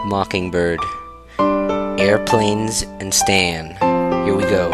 Mockingbird, Airplanes, and Stan. Here we go.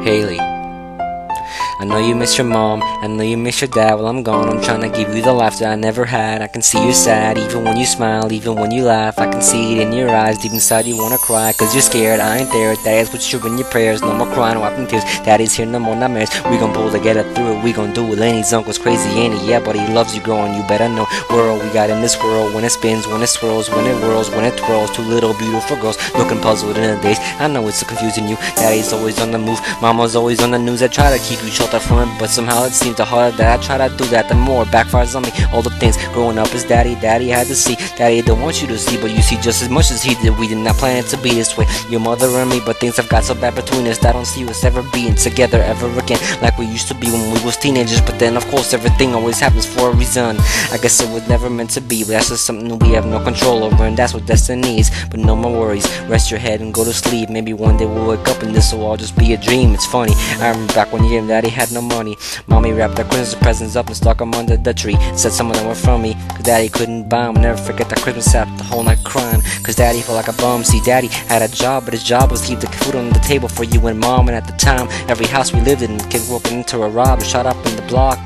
Haley, I know you miss your mom, I know you miss your dad. While I'm gone, I'm trying to give you the life that I never had. I can see you're sad, even when you smile, even when you laugh. I can see it in your eyes, deep inside you wanna cry, cause you're scared, I ain't there. Daddy's with you in your prayers, no more crying, wiping tears. Daddy's here, no more nightmares. We gon' pull together through it, we gon' do it. Lenny's uncle's crazy, ain't he? Yeah, but he loves you growing, you better know. World we got in this world, when it spins, when it swirls, when it whirls, when it twirls. Two little beautiful girls, looking puzzled in the days. I know it's so confusing you. Daddy's always on the move, mama's always on the news. I try to keep you sheltered from it, but somehow it seems the harder that I try to do that, the more it backfires on me. All the things growing up is daddy had to see. Daddy don't want you to see, but you see just as much as he did. We did not plan it to be this way, your mother and me, but things have got so bad between us that I don't see us ever being together ever again, like we used to be when we was teenagers. But then of course everything always happens for a reason. I guess it was never meant to be, but that's just something we have no control over, and that's what destiny is. But no more worries, rest your head and go to sleep. Maybe one day we'll wake up and this will all just be a dream. It's funny, I remember back when you and daddy had no money. Mommy wrapped our Christmas presents up and stuck them under the tree. Said some of them were from me, cause daddy couldn't buy them. Never forget that Christmas sat the whole night crying, cause daddy felt like a bum. See, daddy had a job, but his job was to keep the food on the table for you and mom. And at the time, every house we lived in, kids broken into a rob and shot up in the block.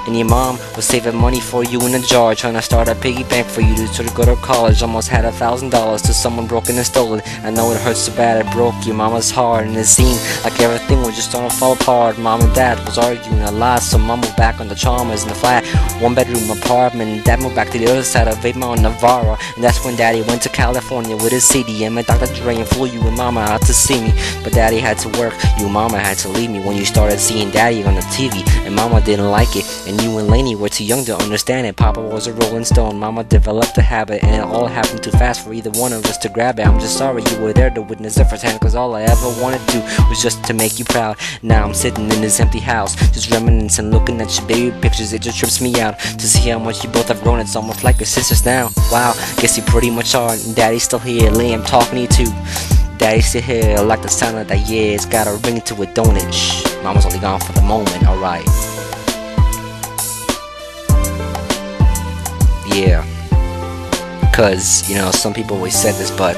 And your mom was saving money for you in a jar, trying to start a piggy bank for you to sort of go to college. Almost had $1,000 till someone broken and stole it. I know it hurts so bad it broke your mama's heart, and it seemed like everything was just starting to fall apart. Mom and dad was arguing a lot, so mom moved back on the Chalmers in the flat, one-bedroom apartment. Dad moved back to the other side of 8 Mile, Navarro, and that's when daddy went to California with his CDM and Dr. Dre, and flew you and mama out to see me. But daddy had to work, you and mama had to leave me when you started seeing daddy on the TV, and mama didn't like it, and you and Laney were too young to understand it. Papa was a rolling stone, mama developed a habit, and it all happened too fast for either one of us to grab it. I'm just sorry you were there to witness it firsthand, cause all I ever wanted to do was just to make you proud. Now I'm sitting in this empty house, just reminiscing, looking at your baby pictures. It just trips me out to see how much you both have grown. It's almost like your sisters now. Wow, guess you pretty much are, and daddy's still here. Lee, I'm talking to you too. Daddy's still here, I like the sound of that, yeah, it's got a ring to it, don't it? Shh, mama's only gone for the moment, alright. Yeah, cause, you know, some people always said this, but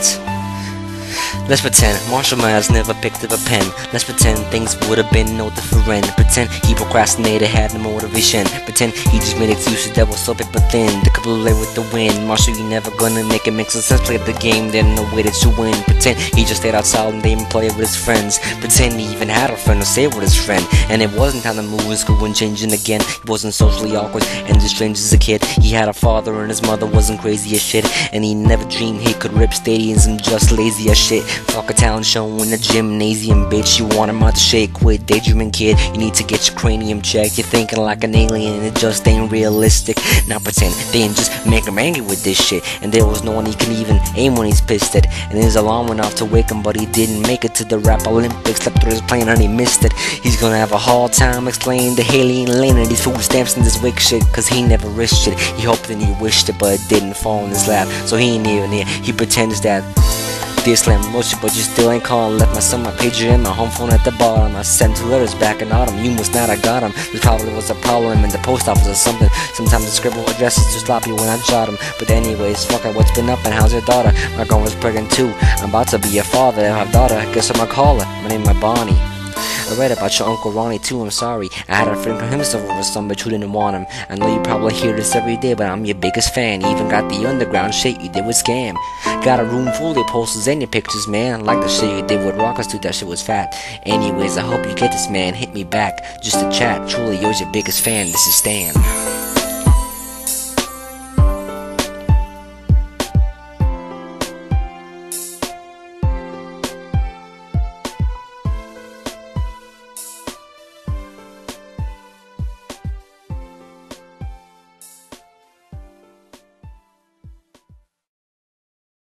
let's pretend Marshall Mathers never picked up a pen. Let's pretend things would have been no different. Pretend he procrastinated, had no motivation. Pretend he just made excuses that was so paper thin. The couple lay with the wind. Marshall, you never gonna make it make some sense. Play the game, there's no way that you win. Pretend he just stayed outside and they even played with his friends. Pretend he even had a friend to stay with his friend. And it wasn't how the move was going changing again. He wasn't socially awkward and just strange as a kid. He had a father and his mother wasn't crazy as shit. And he never dreamed he could rip stadiums and just lazy as shit. Fuck a talent show in the gymnasium, bitch. You want him out to shake, quit daydreaming, kid. You need to get your cranium checked. You're thinking like an alien, it just ain't realistic. Now pretend they didn't just make him angry with this shit, and there was no one he can even aim when he's pissed at. And his alarm went off to wake him, but he didn't make it to the rap Olympics. Slept through his plane and he missed it. He's gonna have a hard time explaining to Haley and Lane and these food stamps and this wig shit, cause he never risked it. He hoped and he wished it, but it didn't fall in his lap, so he ain't even here. He pretends that dear slam motion, but you still ain't calling. Left my son, my pager, and my home phone at the bottom. I sent 2 letters back in autumn. You must not have got them. There probably was a problem in the post office or something. Sometimes I scribble addresses too sloppy when I jot them. But anyways, fuck it, what's been up and how's your daughter? My girl was pregnant too. I'm about to be a father. I have daughter. Guess I'm gonna call her. My name is Bonnie. I read about your Uncle Ronnie too, I'm sorry. I had a friend call himself over some bitch who didn't want him. I know you probably hear this every day, but I'm your biggest fan. Even got the underground shit you did with Scam. Got a room full of your posters and your pictures, man. Like the shit you did with Rockers too, that shit was fat. Anyways, I hope you get this, man. Hit me back, just to chat. Truly, you're your biggest fan. This is Stan.